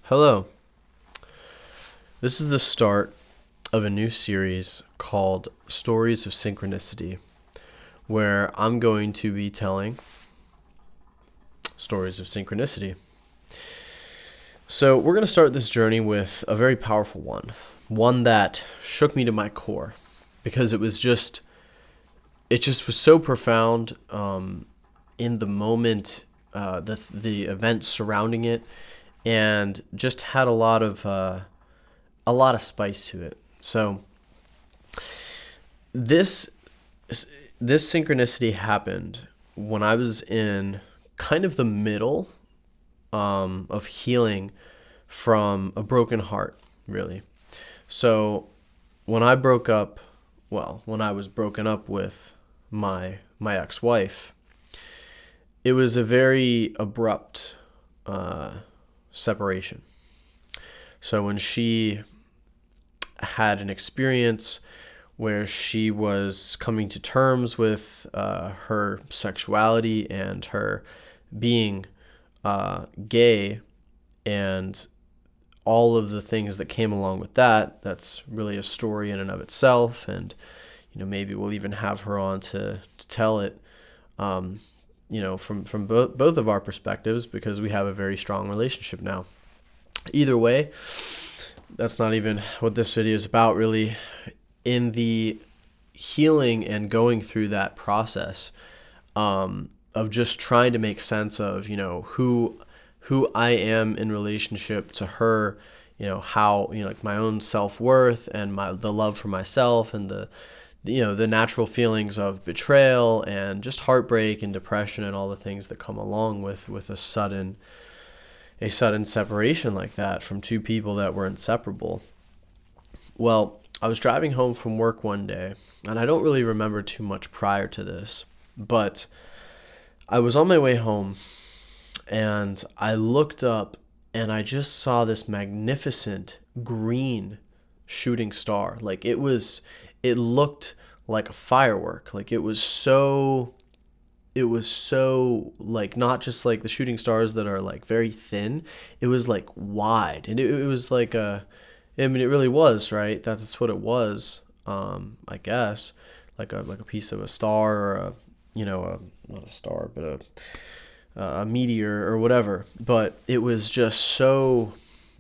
Hello. This is the start of a new series called Stories of Synchronicity, where I'm going to be telling stories of synchronicity. So, we're going to start this journey with a very powerful one that shook me to my core because it just was so profound in the moment, the events surrounding it, and just had a lot of spice to it. So this this synchronicity happened when I was in kind of the middle of healing from a broken heart, really. So when I broke up, when I was broken up with my ex-wife, it was a very abrupt separation. So when she had an experience where she was coming to terms with her sexuality and her being gay and all of the things that came along with that, that's really a story in and of itself. And, maybe we'll even have her on to tell it, from both of our perspectives, because we have a very strong relationship now. Either way, that's not even what this video is about, really. In the healing and going through that process of just trying to make sense of, who I am in relationship to her, how, like my own self-worth and the love for myself and the natural feelings of betrayal and just heartbreak and depression and all the things that come along with a sudden separation like that from two people that were inseparable. Well, I was driving home from work one day, and I don't really remember too much prior to this, but I was on my way home, and I looked up, and I just saw this magnificent green shooting star. Like it looked like a firework. Like it was so like not just like the shooting stars that are like very thin. It was like wide, and it was like it really was, right? That's what it was. I guess like a piece of a star, or not a star, but a meteor or whatever. But it was just so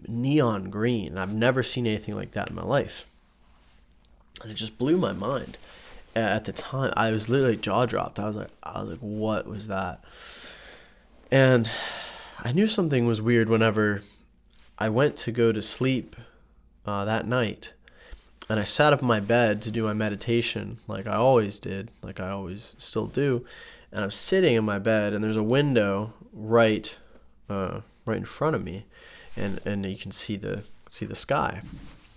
neon green. I've never seen anything like that in my life, and it just blew my mind. At the time, I was literally jaw dropped. I was like, what was that? And I knew something was weird whenever I went to go to sleep that night, and I sat up in my bed to do my meditation, like I always did, like I always still do. And I'm sitting in my bed, and there's a window right in front of me, and you can see the sky,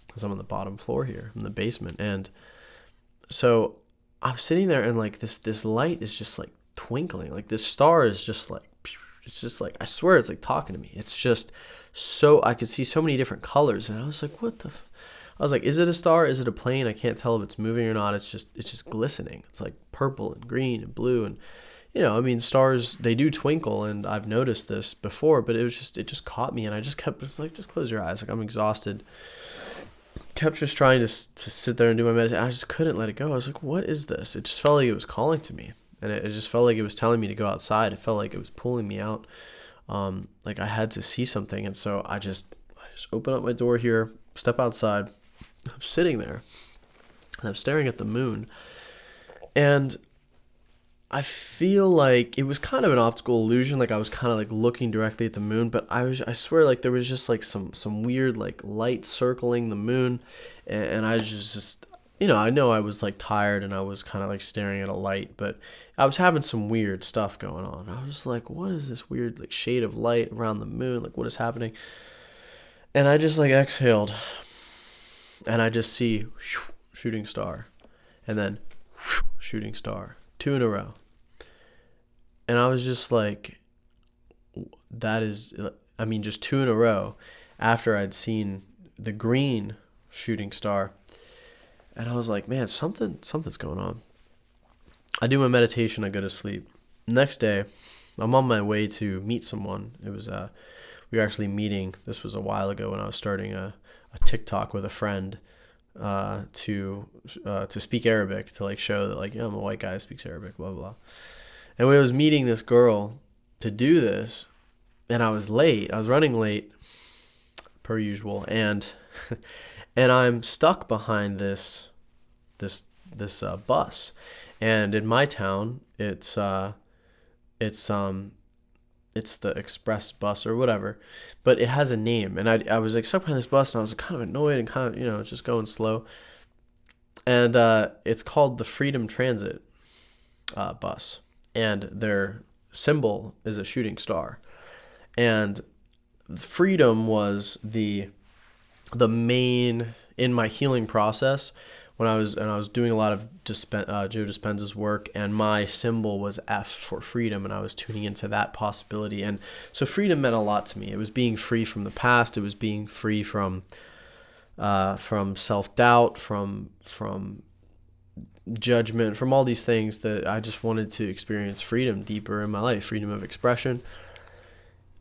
because I'm on the bottom floor here in the basement. And so I'm sitting there, and like this light is just like twinkling. Like this star is just like, it's just like, I swear it's like talking to me. It's just so, I could see so many different colors, and I was like, I was like, is it a star? Is it a plane? I can't tell if it's moving or not. It's just glistening. It's like purple and green and blue. And, stars, they do twinkle, and I've noticed this before, but it just caught me, and I just kept, like, just close your eyes. Like, I'm exhausted. Kept just trying to sit there and do my meditation. I just couldn't let it go. I was like, what is this? It just felt like it was calling to me, and it just felt like it was telling me to go outside. It felt like it was pulling me out. Like I had to see something. And so I just open up my door here, step outside. I'm sitting there, and I'm staring at the moon, and I feel like it was kind of an optical illusion. Like I was kind of like looking directly at the moon, but I swear, like there was just like some weird like light circling the moon, and I just I know I was like tired, and I was kind of like staring at a light, but I was having some weird stuff going on. I was like, what is this weird like shade of light around the moon? Like what is happening? And I just like exhaled, and I just see shooting star, and then shooting star, two in a row. And I was just like, that is, just two in a row after I'd seen the green shooting star. And I was like, man, something's going on. I do my meditation, I go to sleep. Next day, I'm on my way to meet someone. It was we were actually meeting. This was a while ago when I was starting a TikTok with a friend to speak Arabic, to like show that like, yeah, I'm a white guy who speaks Arabic, blah, blah, blah. And we was meeting this girl to do this, and I was late. I was running late per usual, and and I'm stuck behind this bus. And in my town, it's the express bus or whatever, but it has a name. And I was like stuck behind this bus, and I was kind of annoyed and kind of, just going slow. And it's called the Freedom Transit bus, and their symbol is a shooting star. And freedom was the main in my healing process when I was doing a lot of Joe Dispenza's work, and my symbol was F for freedom, and I was tuning into that possibility. And so freedom meant a lot to me. It was being free from the past. It was being free from self-doubt, from judgment, from all these things that I just wanted to experience freedom deeper in my life, freedom of expression.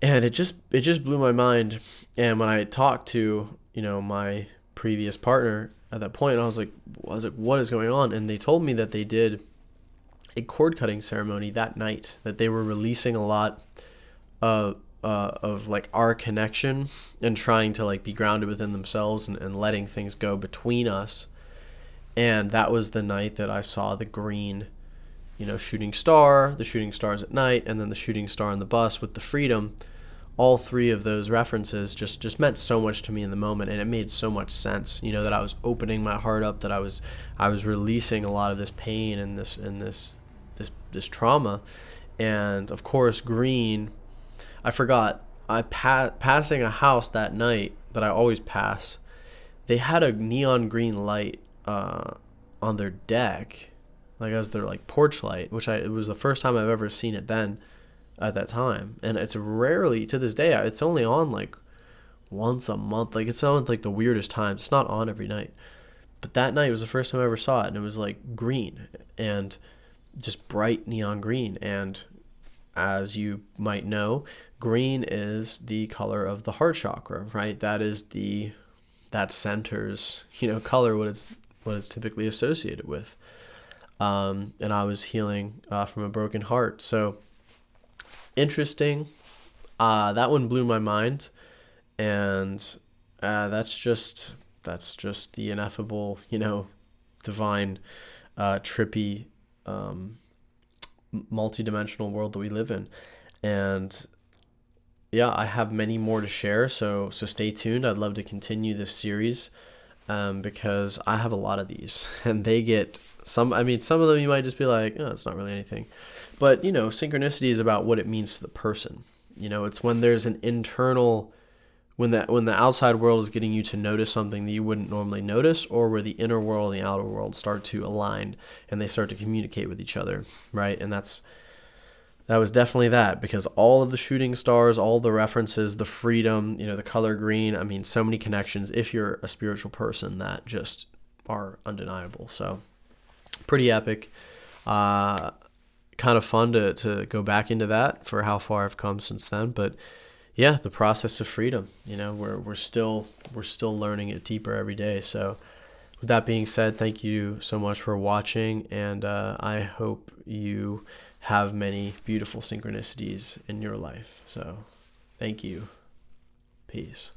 And it just blew my mind. And when I talked to, my previous partner at that point, I was like, what is going on? And they told me that they did a cord cutting ceremony that night, that they were releasing a lot of like our connection and trying to like be grounded within themselves and letting things go between us. And that was the night that I saw the green, shooting star, the shooting stars at night, and then the shooting star on the bus with the freedom. All three of those references just meant so much to me in the moment, and it made so much sense, that I was opening my heart up, that I was releasing a lot of this pain and this trauma. And of course, green, I forgot, passing a house that night that I always pass, they had a neon green light on their deck, like as their like porch light, which it was the first time I've ever seen it then at that time. And it's rarely, to this day, it's only on like once a month. Like it's on like the weirdest times. It's not on every night. But that night was the first time I ever saw it, and it was like green and just bright neon green. And as you might know, green is the color of the heart chakra, right? That centers, color, what it's typically associated with. And I was healing from a broken heart. So interesting. That one blew my mind. And that's just the ineffable, divine, trippy, multi-dimensional world that we live in. And yeah, I have many more to share, so stay tuned. I'd love to continue this series, because I have a lot of these, and they get some of them you might just be like, oh, it's not really anything. But, synchronicity is about what it means to the person. It's when there's an internal, when the outside world is getting you to notice something that you wouldn't normally notice, or where the inner world and the outer world start to align and they start to communicate with each other, right? And that was definitely that, because all of the shooting stars, all the references, the freedom, the color green, so many connections, if you're a spiritual person, that just are undeniable. So pretty epic. Kind of fun to go back into that for how far I've come since then. But yeah, the process of freedom, we're still learning it deeper every day. So with that being said, thank you so much for watching, and I hope you have many beautiful synchronicities in your life. So thank you. Peace.